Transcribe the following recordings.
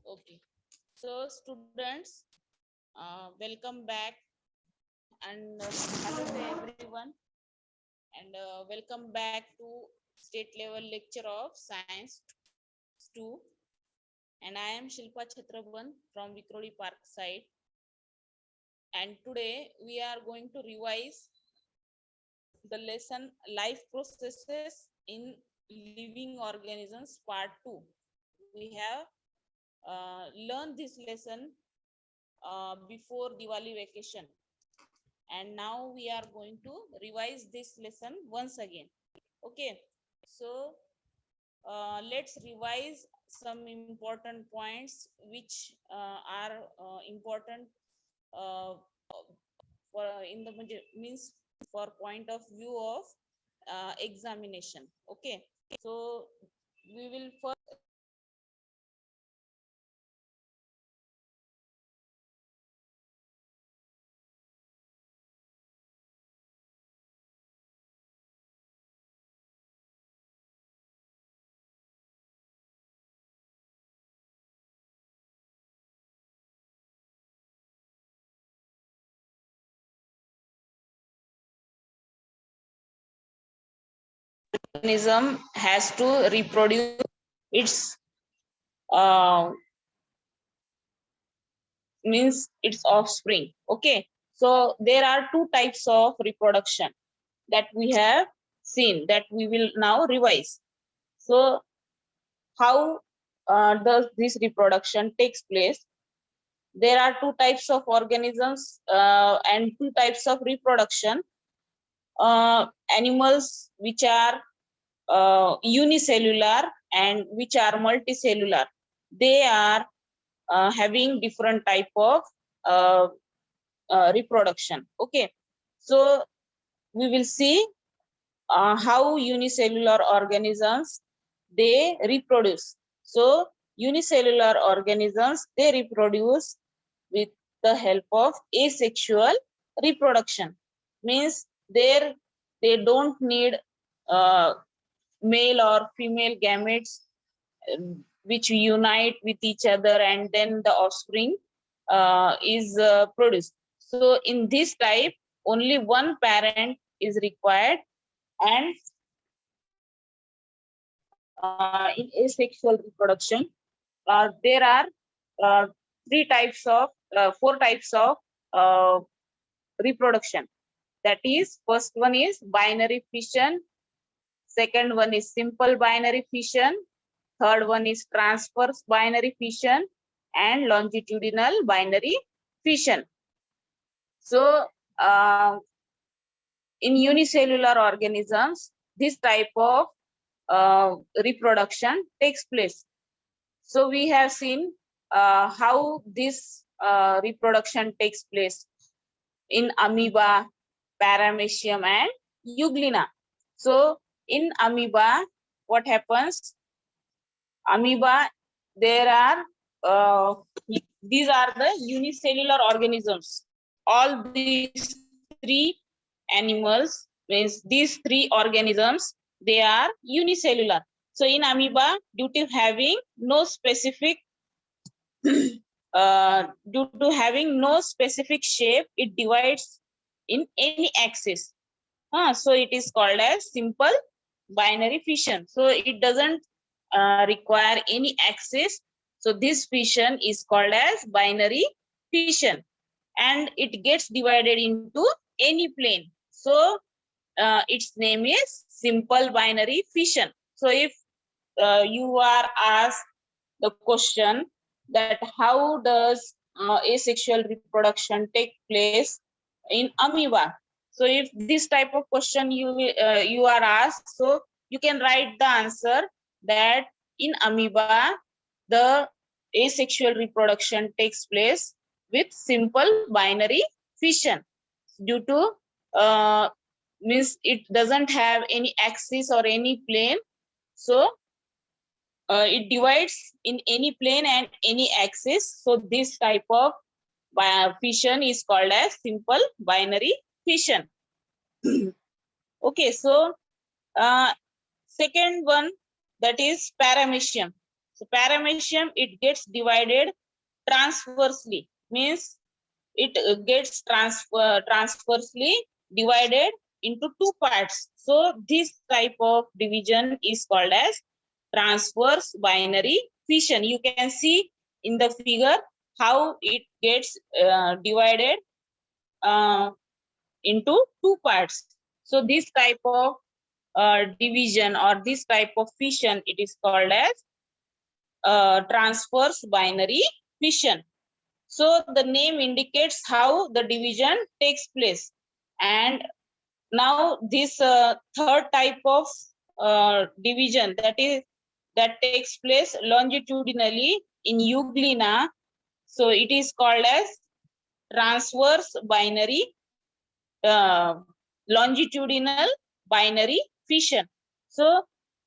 Okay. So, students, welcome back and hello to everyone, and welcome back to state level lecture of science 2. And I am Shilpa Chhatraban from Vikrodi Park side. And today we are going to revise the lesson life processes in living organisms part 2. We have learned this lesson before Diwali vacation, and now we are going to revise this lesson once again. Okay, so let's revise some important points which are important uh, for in the means for point of view of examination. Okay, so we will first organism has to reproduce its uh, means its offspring. Okay, so there are two types of reproduction that we have seen that we will now revise. So how does this reproduction takes place? There are two types of organisms and two types of reproduction. Animals which are unicellular and which are multicellular, they are having different type of uh, reproduction. Okay, so we will see how unicellular organisms they reproduce. So unicellular organisms they reproduce with the help of asexual reproduction. Means they don't need uh, male or female gametes which unite with each other and then the offspring is produced. So in this type, only one parent is required, and in asexual reproduction, there are uh, four types of uh, reproduction. That is, first one is binary fission, second one is simple binary fission, third one is transverse binary fission, and longitudinal binary fission. So, in unicellular organisms, this type of reproduction takes place. So, we have seen how this reproduction takes place in amoeba, paramecium, and euglena. So, in amoeba, what happens? Amoeba, there are these are the unicellular organisms. All these three animals means these three organisms they are unicellular. So in amoeba, due to having no specific due to having no specific shape, it divides in any axis. So it is called as simple binary fission. So it doesn't require any axis. So this fission is called as binary fission, and it gets divided into any plane. So its name is simple binary fission. So if you are asked the question that how does asexual reproduction take place in amoeba, so if this type of question you are asked, so you can write the answer that in amoeba the asexual reproduction takes place with simple binary fission due to uh, means it doesn't have any axis or any plane. So it divides in any plane and any axis. So this type of fission is called as simple binary fission. Okay, so second one, that is paramecium. So paramecium, it gets divided transversely, means it gets transversely divided into two parts. So this type of division is called as transverse binary fission. You can see in the figure how it gets divided into two parts. So this type of division or this type of fission, it is called as transverse binary fission. So the name indicates how the division takes place. And now this third type of division, that takes place longitudinally in euglena. So it is called as transverse binary longitudinal binary fission. So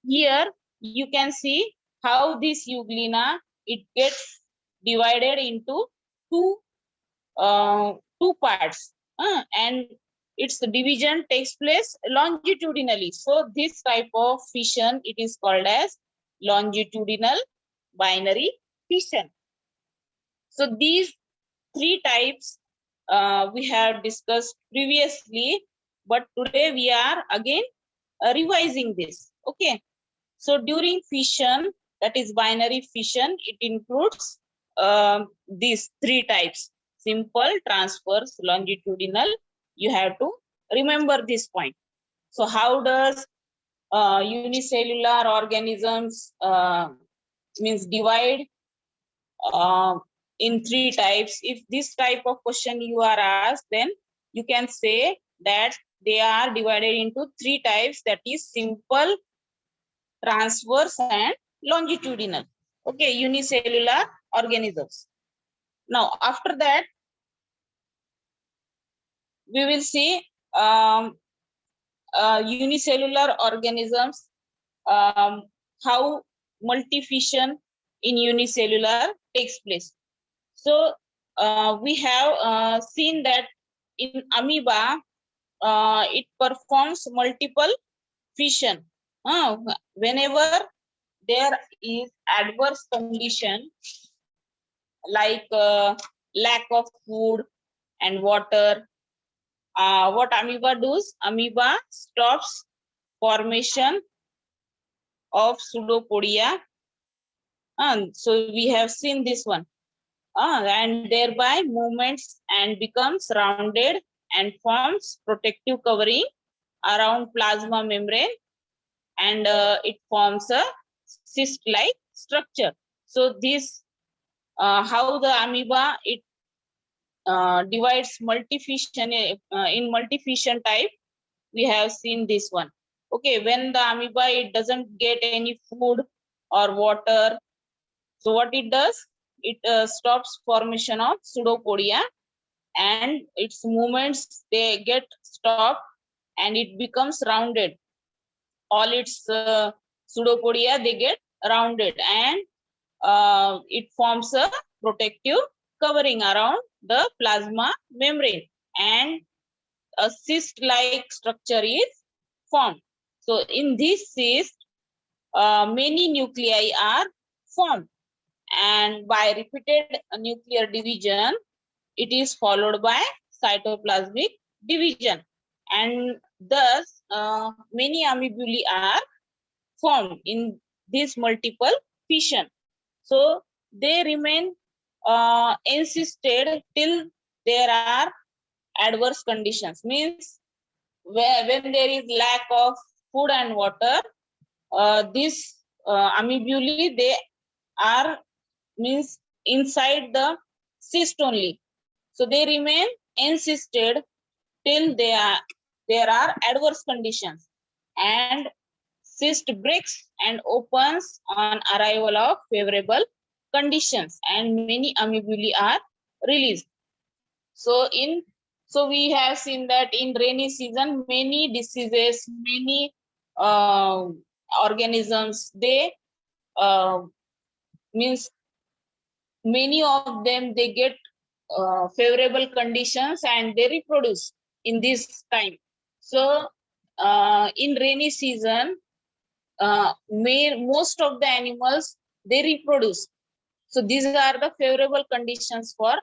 here you can see how this euglena, it gets divided into two parts, and its division takes place longitudinally. So this type of fission, it is called as longitudinal binary fission. So these three types we have discussed previously, but today we are again revising this. Okay. So during fission, that is binary fission, it includes these three types: simple, transverse, longitudinal. You have to remember this point. So how does unicellular organisms means divide in three types? If this type of question you are asked, then you can say that they are divided into three types, that is simple, transverse, and longitudinal. Okay, unicellular organisms. Now after that, we will see unicellular organisms, how multifission in unicellular takes place. So we have seen that in amoeba, it performs multiple fission. Whenever there is adverse condition like lack of food and water, what amoeba does? Amoeba stops formation of pseudopodia. So we have seen this one. And thereby movements and becomes rounded and forms protective covering around plasma membrane, and it forms a cyst-like structure. So this how the amoeba, it divides multifission in multifission type. We have seen this one. Okay, when the amoeba, it doesn't get any food or water, so what it does, it stops formation of pseudopodia, and its movements, they get stopped, and it becomes rounded. All its pseudopodia, they get rounded, and it forms a protective covering around the plasma membrane, and a cyst-like structure is formed. So in this cyst, many nuclei are formed, and by repeated nuclear division, it is followed by cytoplasmic division, and thus many amoebulae are formed in this multiple fission. So they remain encysted till there are adverse conditions, means when there is lack of food and water, this amoebulae, they are means inside the cyst only. So they remain encysted till there are adverse conditions, and cyst breaks and opens on arrival of favorable conditions, and many amoebulae are released. So we have seen that in rainy season, many diseases, many organisms, they means many of them, they get favorable conditions and they reproduce in this time. So in rainy season, most of the animals, they reproduce. So these are the favorable conditions for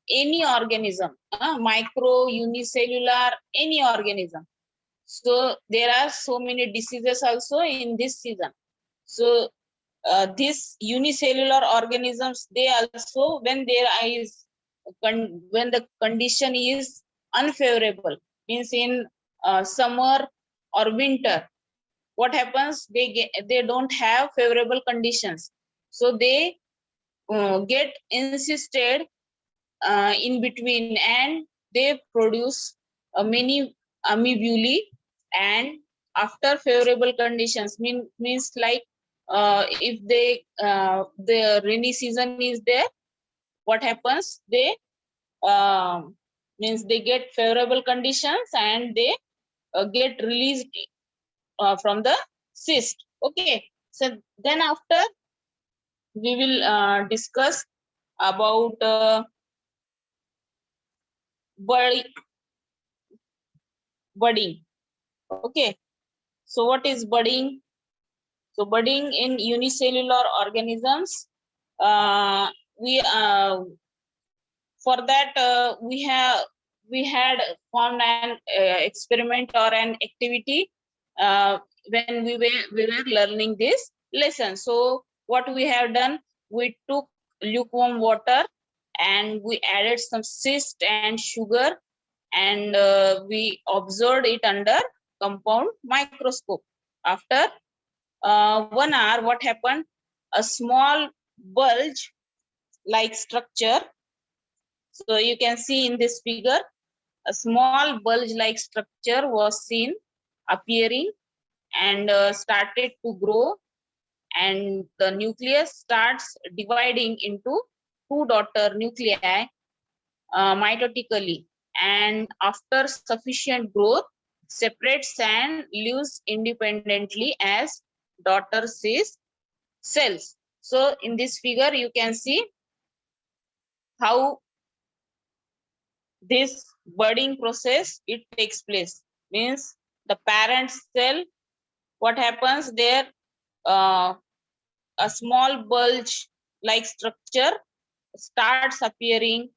any organism, micro, unicellular, any organism. So there are so many diseases also in this season. So these unicellular organisms, they also, when there is when the condition is unfavorable, means in summer or winter, what happens, they don't have favorable conditions, so they get insisted in between, and they produce many amoebulae. And after favorable conditions, means like if the rainy season is there, what happens, they means they get favorable conditions, and they get released from the cyst. Okay, so then after we will discuss about bud- budding. Okay, so what is budding? So budding in unicellular organisms, we for that we had formed an experiment or an activity when we were learning this lesson. So what we have done, we took lukewarm water and we added some cyst and sugar, and we observed it under compound microscope. After 1 hour, what happened? A small bulge like structure. So you can see in this figure, a small bulge like structure was seen appearing, and started to grow, and the nucleus starts dividing into two daughter nuclei mitotically, and after sufficient growth, separates and lives independently as daughter cells. So in this figure, you can see how this budding process it takes place. Means the parent cell, what happens there, uh, a small bulge like structure starts appearing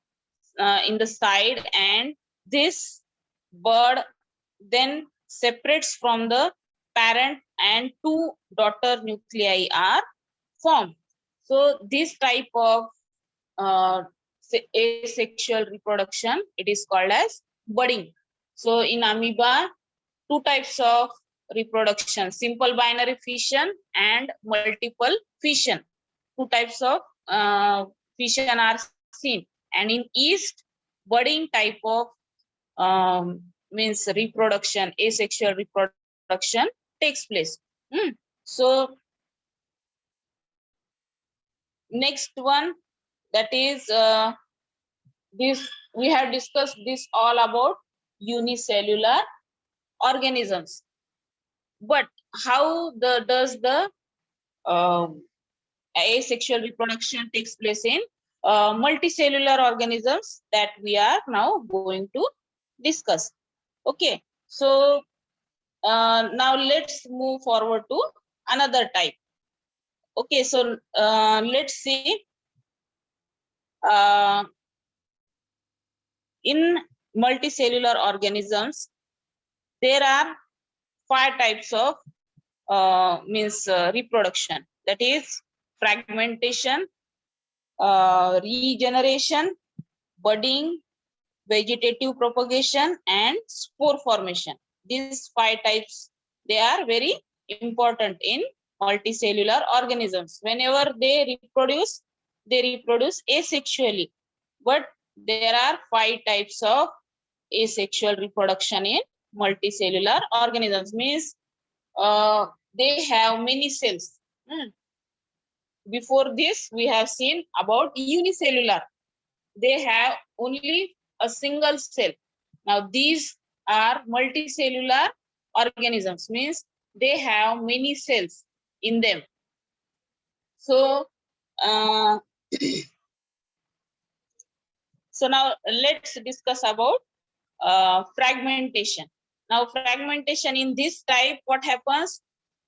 in the side, and this bud then separates from the parent, and two daughter nuclei are formed. So this type of uh, asexual reproduction, it is called as budding. So in amoeba, two types of reproduction: simple binary fission and multiple fission. Two types of fission are seen, and in yeast, budding type of means reproduction, asexual reproduction takes place. So next one, that is this, we have discussed this all about unicellular organisms. But how does the asexual reproduction takes place in multicellular organisms, that we are now going to discuss. Okay, so now let's move forward to another type. Okay, so let's see, uh, in multicellular organisms, there are 5 types of reproduction, that is fragmentation, regeneration, budding, vegetative propagation, and spore formation. These 5 types, they are very important in multicellular organisms. Whenever they reproduce asexually. But there are 5 types of asexual reproduction in multicellular organisms. Means they have many cells. Before this, we have seen about unicellular. They have only a single cell. Now these are multicellular organisms, means they have many cells in them. So uh, so now let's discuss about fragmentation. Now fragmentation in this type, what happens?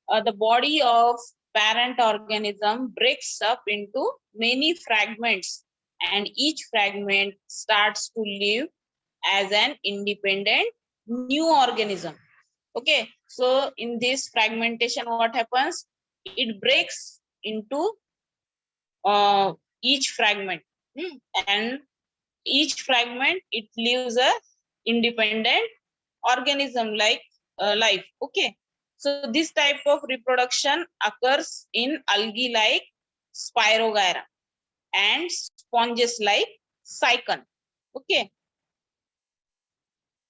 The body of parent organism breaks up into many fragments, and each fragment starts to live as an independent new organism. Okay, so in this fragmentation, what happens? It breaks into each fragment, and each fragment it leaves a independent organism like life. Okay, so this type of reproduction occurs in algae like Spirogyra and sponges like Cycon. Okay,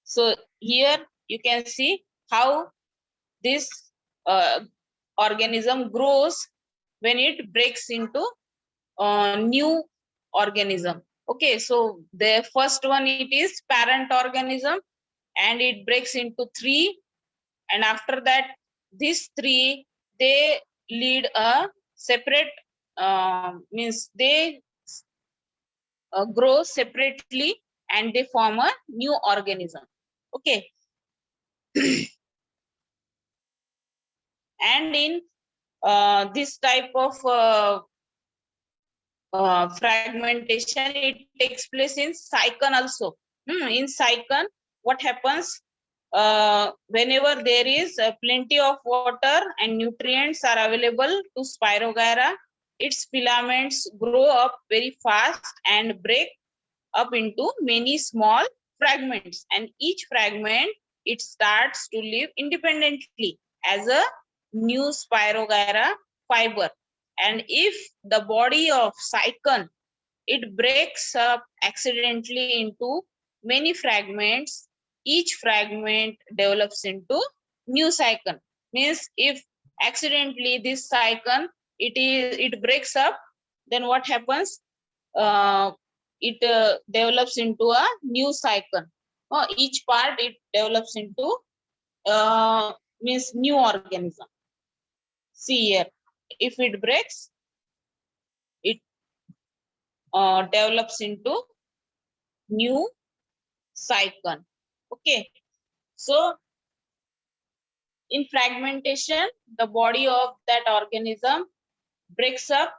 so here you can see how this uh, organism grows when it breaks into new organism. Okay, so the first one, it is parent organism, and it breaks into three, and after that these three, they lead a separate, means they grow separately and they form a new organism. Okay, and in this type of fragmentation, it takes place in Cycon also. In Cycon, what happens? Whenever there is plenty of water and nutrients are available to Spirogyra, its filaments grow up very fast and break up into many small fragments, and each fragment it starts to live independently as a new Spirogyra fiber. And if the body of Cycon it breaks up accidentally into many fragments, each fragment develops into new Cycon. Means if accidentally this Cycon it breaks up, then what happens? It develops into a new Cycon. Each part it develops into means new organism. See here, if it breaks, it develops into new Cycon. Okay, so in fragmentation, the body of that organism breaks up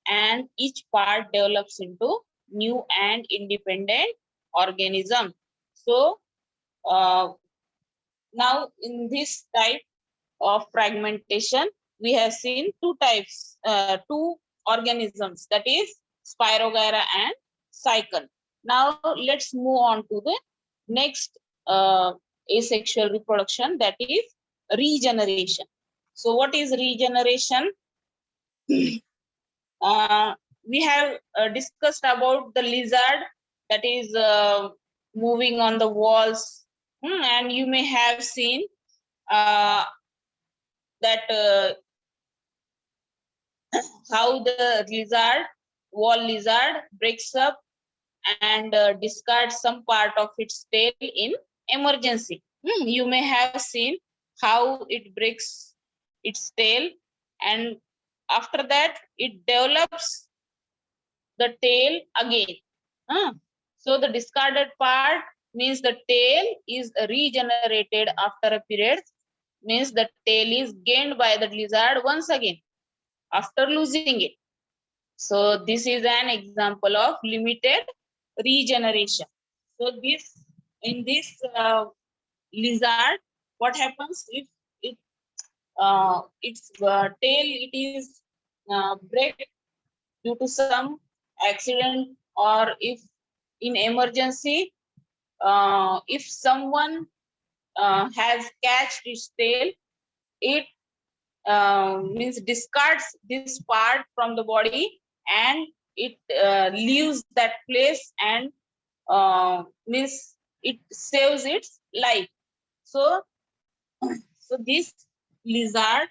and each part develops into new and independent organism. So now in this type of fragmentation, we have seen two types, two organisms, that is Spirogyra and Cycon. Now let's move on to the next asexual reproduction, that is regeneration. So what is regeneration? We have discussed about the lizard that is moving on the walls, and you may have seen that how the wall lizard breaks up and discards some part of its tail in emergency. You may have seen how it breaks its tail, and after that it develops the tail again. So the discarded part means the tail is regenerated after a period, means the tail is gained by the lizard once again after losing it. So this is an example of limited regeneration. So in this lizard, what happens if its tail it is break due to some accident, or if in emergency, if someone has catched its tail, it means discards this part from the body and it leaves that place, and means it saves its life. So this lizard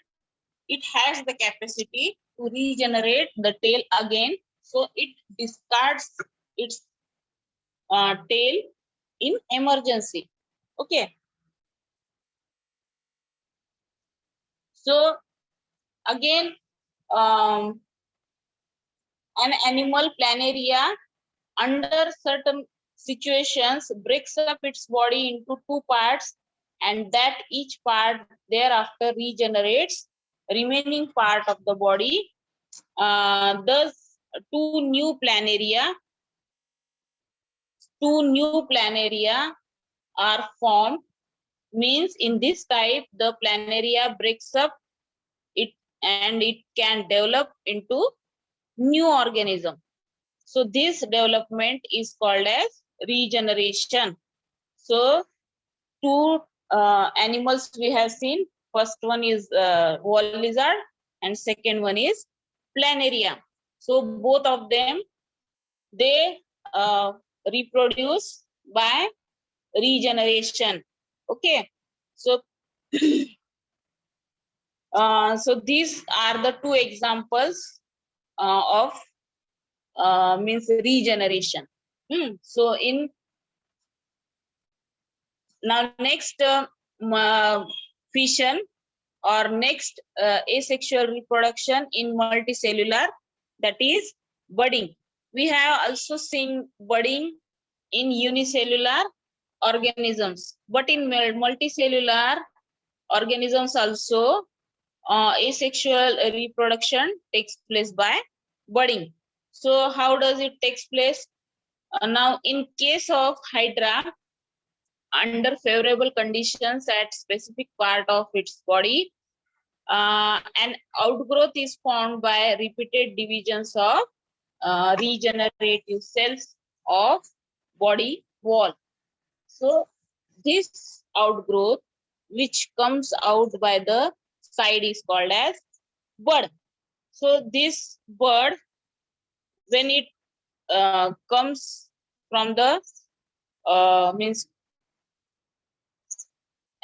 it has the capacity to regenerate the tail again, so it discards its tail in emergency. Okay, so again, um, an animal planaria under certain situations breaks up its body into two parts, and that each part thereafter regenerates remaining part of the body, thus two new planaria are formed. Means in this type, the planaria breaks up it and it can develop into new organism. So this development is called as regeneration. So two animals we have seen. First one is wall lizard and second one is planaria. So both of them, they reproduce by regeneration. Okay, so so these are the two examples of means regeneration. So in now next fission or next asexual reproduction in multicellular, that is budding. We have also seen budding in unicellular organisms, but in multicellular organisms also asexual reproduction takes place by budding. So how does it takes place? Now in case of hydra, under favorable conditions at specific part of its body, an outgrowth is formed by repeated divisions of regenerative cells of body wall. So this outgrowth which comes out by the side is called as bud. So this bud, when it comes from the means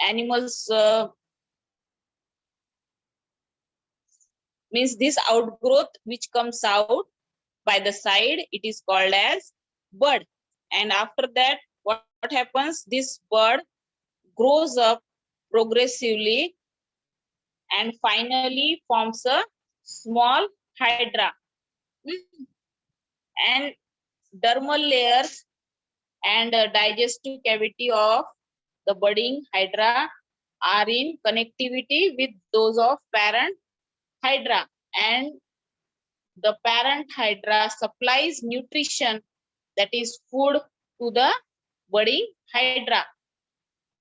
animals means this outgrowth which comes out by the side, it is called as bud. And after that, what happens? This bud grows up progressively and finally forms a small hydra. And dermal layers and digestive cavity of the budding hydra are in connectivity with those of parent hydra, and the parent hydra supplies nutrition, that is food, to the budding hydra.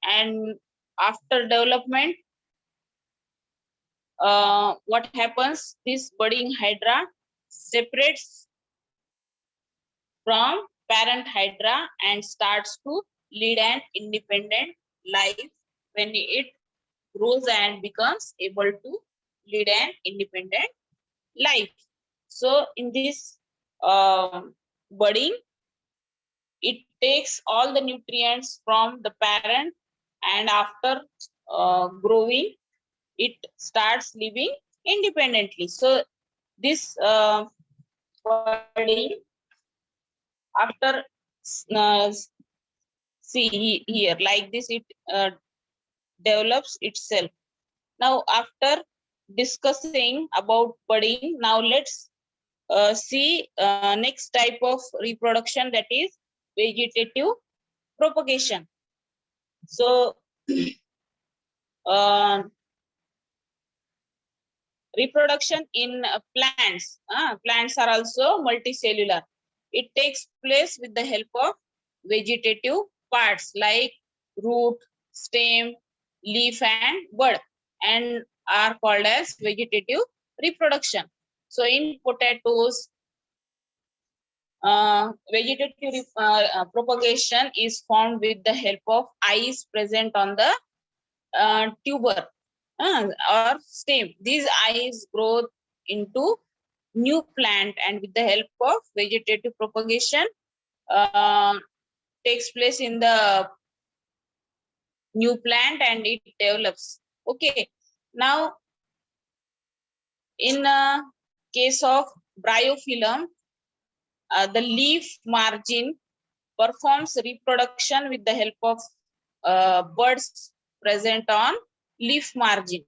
And after development, what happens? This budding hydra separates from parent hydra and starts to lead an independent life when it grows and becomes able to lead an independent life. So in this budding, it takes all the nutrients from the parent, and after growing, it starts living independently. So this budding, after uh, see here like this, it develops itself. Now after discussing about budding, now let's see next type of reproduction, that is vegetative propagation. So uh, reproduction in plants. Plants are also multicellular. It takes place with the help of vegetative parts like root, stem, leaf, and bud, and are called as vegetative reproduction. So in potatoes, vegetative propagation is formed with the help of eyes present on the tuber or stem. These eyes grow into new plant, and with the help of vegetative propagation takes place in the new plant and it develops. Okay, now in case of bryophyllum, the leaf margin performs reproduction with the help of buds present on leaf margin,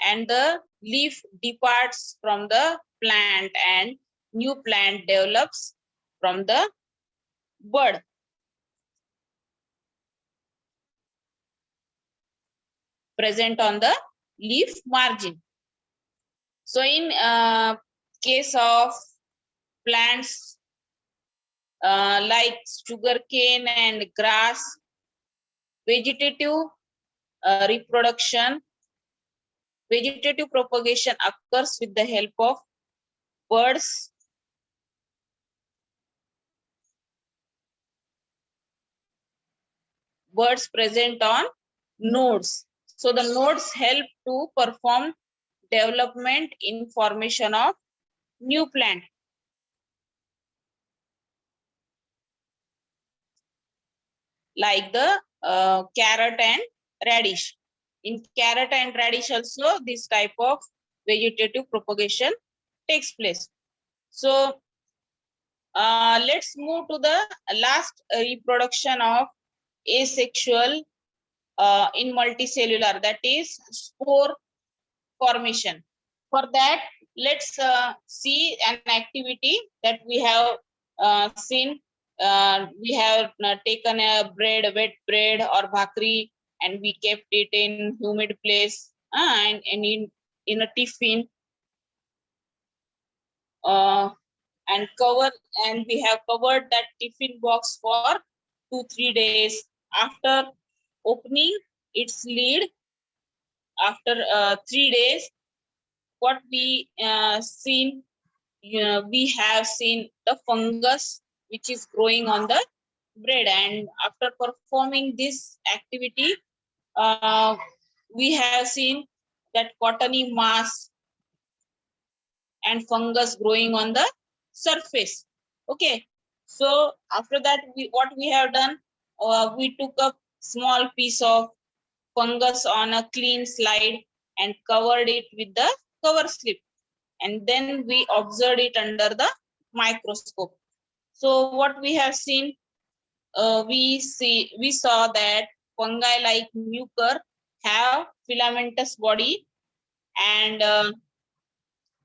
and the leaf departs from the plant and new plant develops from the bud. Present on the leaf margin. So in case of plants like sugarcane and grass, vegetative reproduction, vegetative propagation occurs with the help of birds, present on nodes. So the nodes help to perform development in formation of new plant. Like the carrot and radish. In carrot and radish also this type of vegetative propagation takes place. So let's move to the last reproduction of asexual in multicellular, that is spore formation. For that, let's see an activity that we have seen. We have taken a bread, wet bread or bhakri, and we kept it in humid place and in a tiffin and cover, and we have covered that tiffin box for 2-3 days. After opening its lid, after 3 days, what we we have seen the fungus which is growing on the bread, and after performing this activity, uh, we have seen that cottony mass and fungus growing on the surface. Okay, so after that, what we have done, we took a small piece of fungus on a clean slide and covered it with the cover slip, and then we observed it under the microscope. So what we have seen, we saw that fungi like mucor have filamentous body, and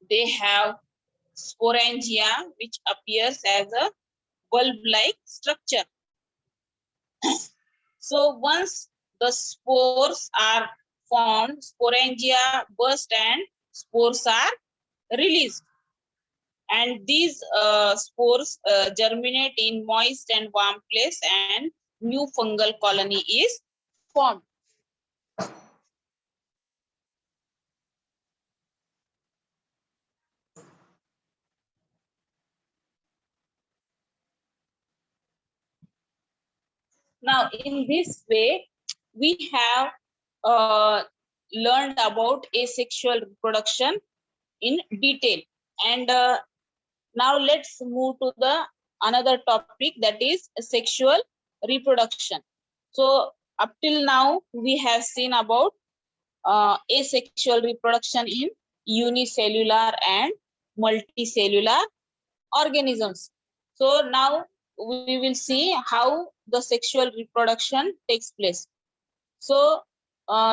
they have sporangia, which appears as a bulb-like structure. So once the spores are formed, sporangia burst and spores are released. And these spores germinate in moist and warm place, and new fungal colony is formed. Now, in this way, we have learned about asexual reproduction in detail. And now let's move to the another topic, that is sexual reproduction. So up till now, we have seen about asexual reproduction in unicellular and multicellular organisms. So now we will see how the sexual reproduction takes place. So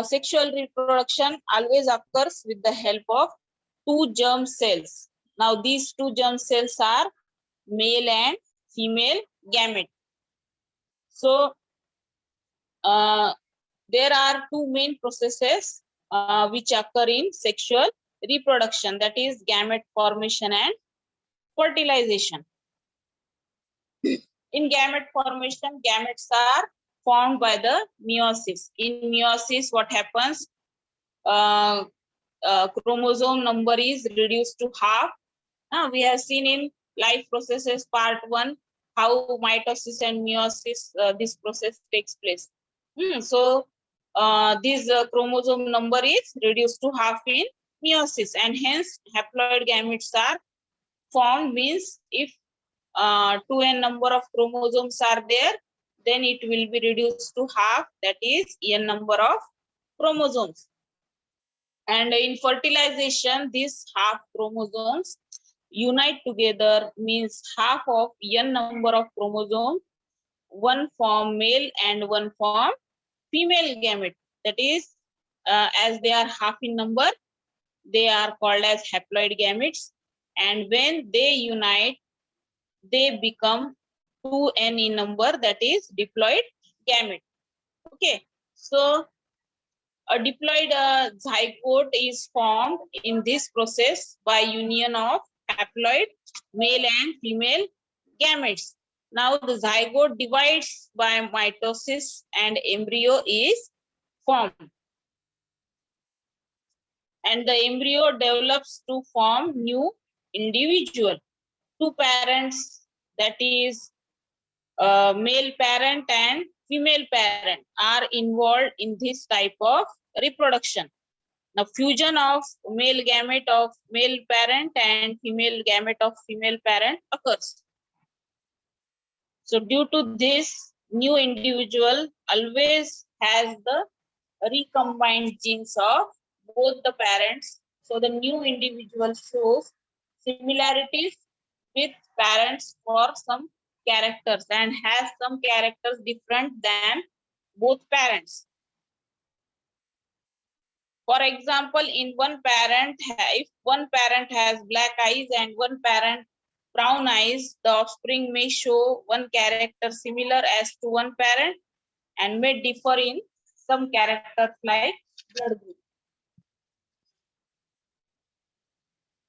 sexual reproduction always occurs with the help of two germ cells. Now these two germ cells are male and female gamete. So there are two main processes which occur in sexual reproduction, that is gamete formation and fertilization. In gamete formation, gametes are formed by the meiosis. In meiosis, what happens? Chromosome number is reduced to half. We have seen in life processes part 1 how mitosis and meiosis, this process takes place. So this chromosome number is reduced to half in meiosis, and hence haploid gametes are formed. Means if 2n number of chromosomes are there, then it will be reduced to half, that is n number of chromosomes. And in fertilization, these half chromosomes unite together, means half of n number of chromosomes, one form male and one form female gamete. That is, as they are half in number, they are called as haploid gametes. And when they unite, they become 2n in number, that is diploid gamete. Okay, so A diploid zygote is formed in this process by union of haploid male and female gametes. Now the zygote divides by mitosis and embryo is formed. And the embryo develops to form new individual. Two parents, that is male parent and female parent, are involved in this type of reproduction. Now fusion of male gamete of male parent and female gamete of female parent occurs. So due to this, new individual always has the recombined genes of both the parents. So the new individual shows similarities with parents for some characters and has some characters different than both parents. For example, in one parent, if one parent has black eyes and one parent brown eyes, the offspring may show one character similar as to one parent and may differ in some characters like blood group.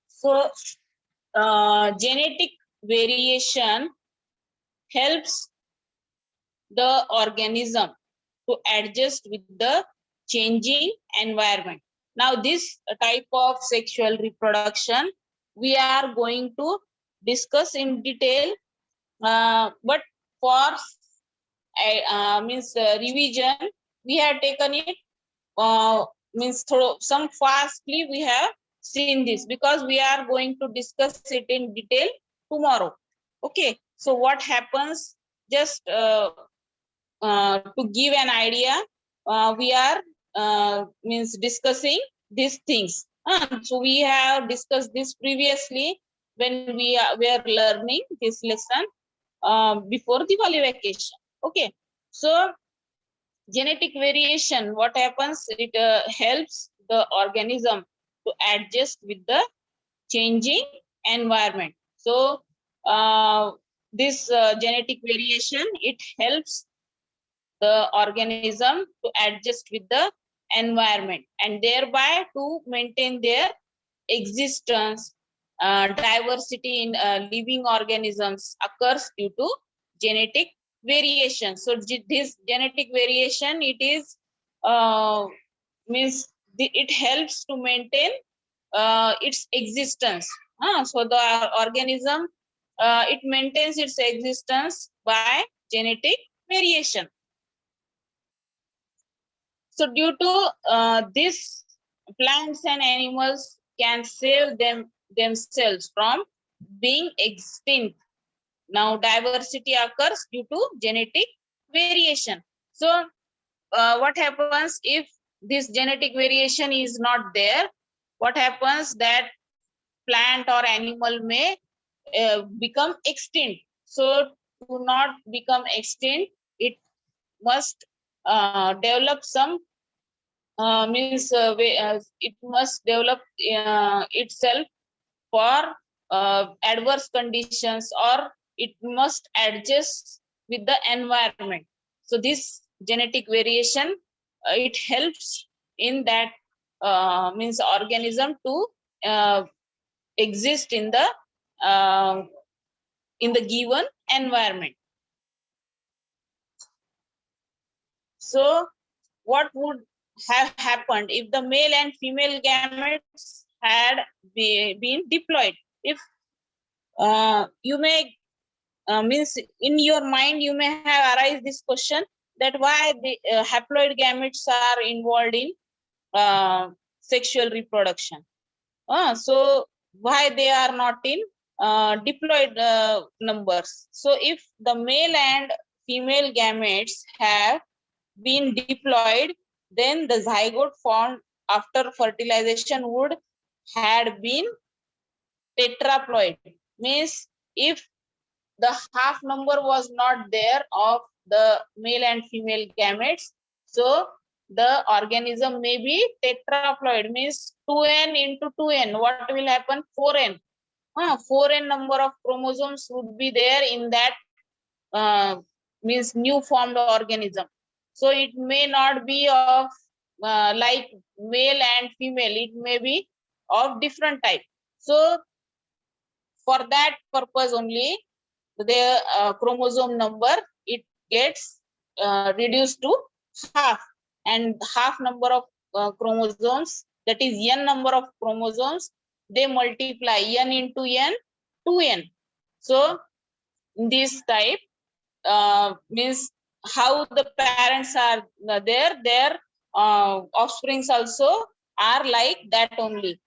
So genetic variation helps the organism to adjust with the changing environment. Now this type of sexual reproduction we are going to discuss in detail, but for revision we have taken it, means some fastly we have seen this because we are going to discuss it in detail tomorrow. Okay, so what happens, just to give an idea, we are discussing these things. So we have discussed this previously when we were learning this lesson before Diwali vacation. Okay, so genetic variation, what happens, it helps the organism to adjust with the changing environment. So this genetic variation, it helps the organism to adjust with the environment and thereby to maintain their existence. Diversity in living organisms occurs due to genetic variation. So this genetic variation, it is it helps to maintain its existence. So the organism, it maintains its existence by genetic variation. So due to this, plants and animals can save themselves from being extinct. Now diversity occurs due to genetic variation. So what happens if this genetic variation is not there? What happens that plant or animal may become extinct. So to not become extinct, it must develop some it must develop itself for adverse conditions, or it must adjust with the environment. So this genetic variation, it helps in that organism to exist in the given environment. So what would have happened if the male and female gametes had been diploid? If you may in your mind you may have arise this question that why the haploid gametes are involved in sexual reproduction. So why they are not in diploid numbers? So if the male and female gametes have been diploid, then the zygote formed after fertilization would had been tetraploid. Means if the half number was not there of the male and female gametes, so the organism may be tetraploid, means 2n into 2n. What will happen? 4n. 4n number of chromosomes would be there in that means new formed organism. So it may not be of like male and female, it may be of different type. So for that purpose only, the chromosome number, it gets reduced to half, and half number of chromosomes, that is n number of chromosomes, they multiply n into n to n. So in this type, means how the parents are there, their offsprings also are like that only.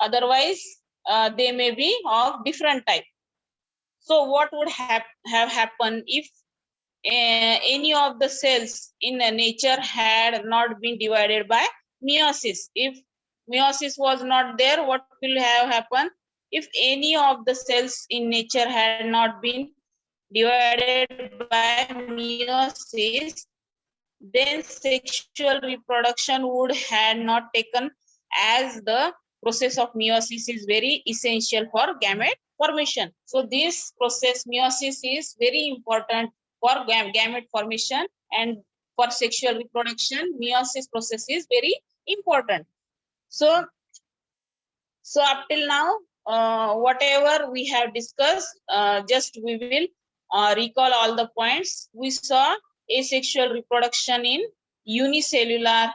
Otherwise they may be of different type. So what would have happened if any of the cells in nature had not been divided by meiosis? If meiosis was not there, what will have happened? If any of the cells in nature had not been divided by meiosis, then sexual reproduction would had not taken, as the process of meiosis is very essential for gamete formation. So this process meiosis is very important for gamete formation, and for sexual reproduction meiosis process is very important. So up till now, whatever we have discussed, just we will recall all the points. We saw asexual reproduction in unicellular,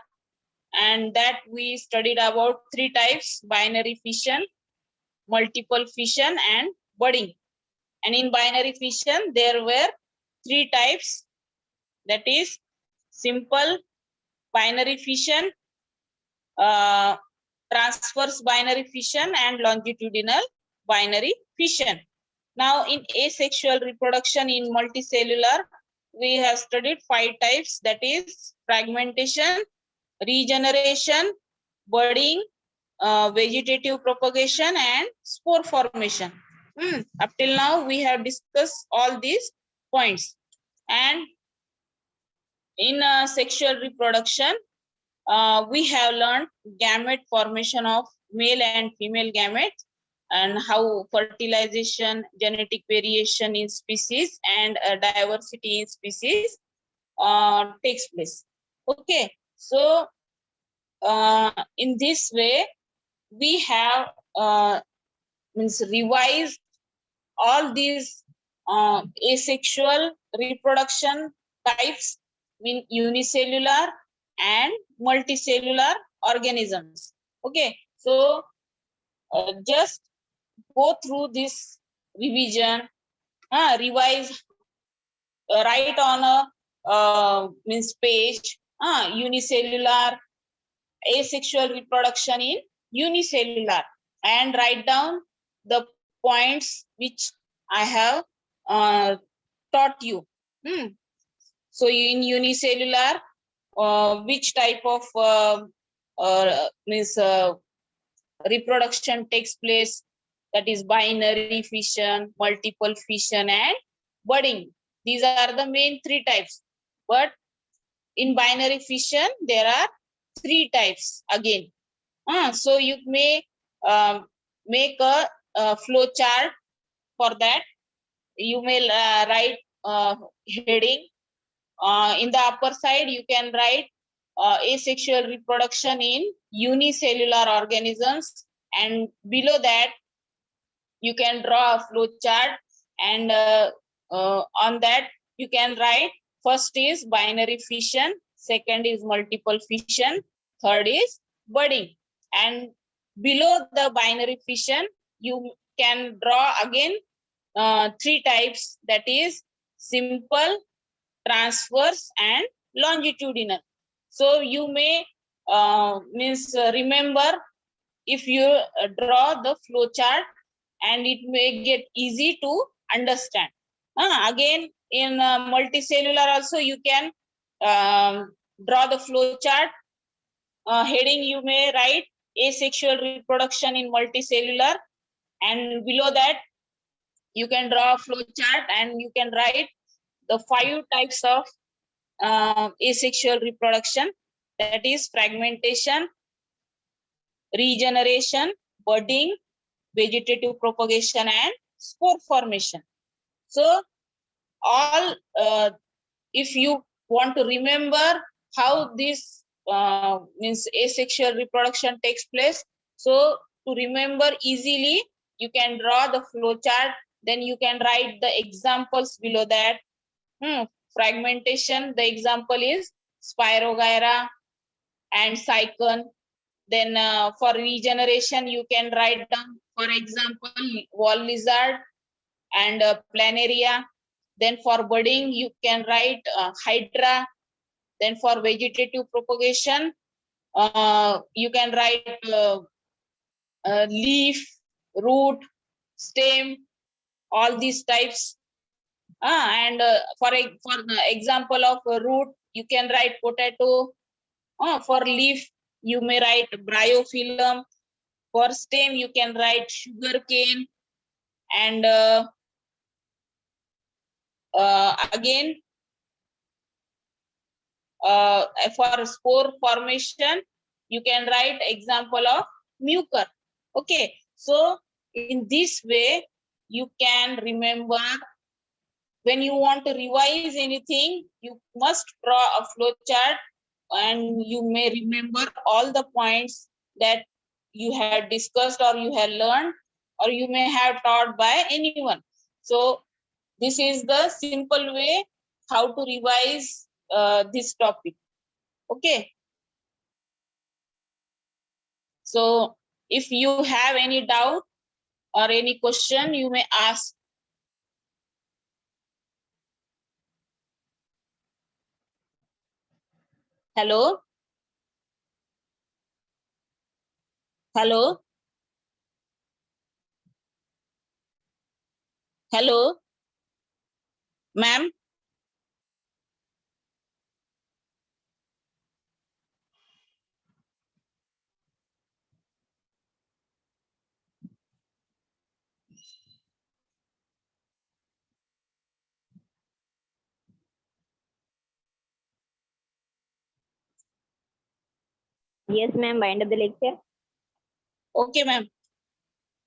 and that we studied about 3 types: binary fission, multiple fission, and budding. And in binary fission, there were 3 types, that is simple binary fission, transverse binary fission, and longitudinal binary fission. Now in asexual reproduction in multicellular, we have studied 5 types, that is fragmentation, regeneration, budding, vegetative propagation, and spore formation. Up till now we have discussed all these points. And in sexual reproduction, we have learned gamete formation of male and female gametes, and how fertilization, genetic variation in species, and diversity in species takes place. Okay, so in this way we have means revised all these asexual reproduction types in unicellular and multicellular organisms. Okay, so just go through this revision, revise, write on a means page, unicellular, asexual reproduction in unicellular, and write down the points which I have taught you. So in unicellular, which type of means reproduction takes place, that is binary fission, multiple fission, and budding. These are the main 3 types. But in binary fission there are 3 types again. So you may make a flow chart. For that you may write heading. In the upper side you can write asexual reproduction in unicellular organisms, and below that you can draw a flow chart, and on that you can write, first is binary fission, second is multiple fission, third is budding. And below the binary fission you can draw again 3 types, that is simple, transverse, and longitudinal. So you may remember if you draw the flow chart, and it may get easy to understand. Again in multicellular also you can draw the flow chart. Heading you may write asexual reproduction in multicellular, and below that you can draw a flow chart, and you can write the 5 types of asexual reproduction, that is fragmentation, regeneration, budding, vegetative propagation, and spore formation. So all if you want to remember how this means asexual reproduction takes place. So to remember easily, you can draw the flow chart. Then you can write the examples below that. Fragmentation, the example is Spirogyra and Cycon. Then for regeneration, you can write down, for example, wall lizard and planaria. Then for budding, you can write Hydra. Then for vegetative propagation, you can write leaf, root, stem, all these types. And for the example of root, you can write potato. For leaf, you may write bryophyllum. For stem, you can write sugarcane. And again, for spore formation, you can write example of mucor. Okay, so in this way, you can remember. When you want to revise anything, you must draw a flow chart, and you may remember all the points that you had discussed or you had learned or you may have taught by anyone. So this is the simple way how to revise this topic. Okay. So if you have any doubt or any question, you may ask. Hello? Hello? Hello? Ma'am? Yes, ma'am. Wind up the lecture. Okay, ma'am.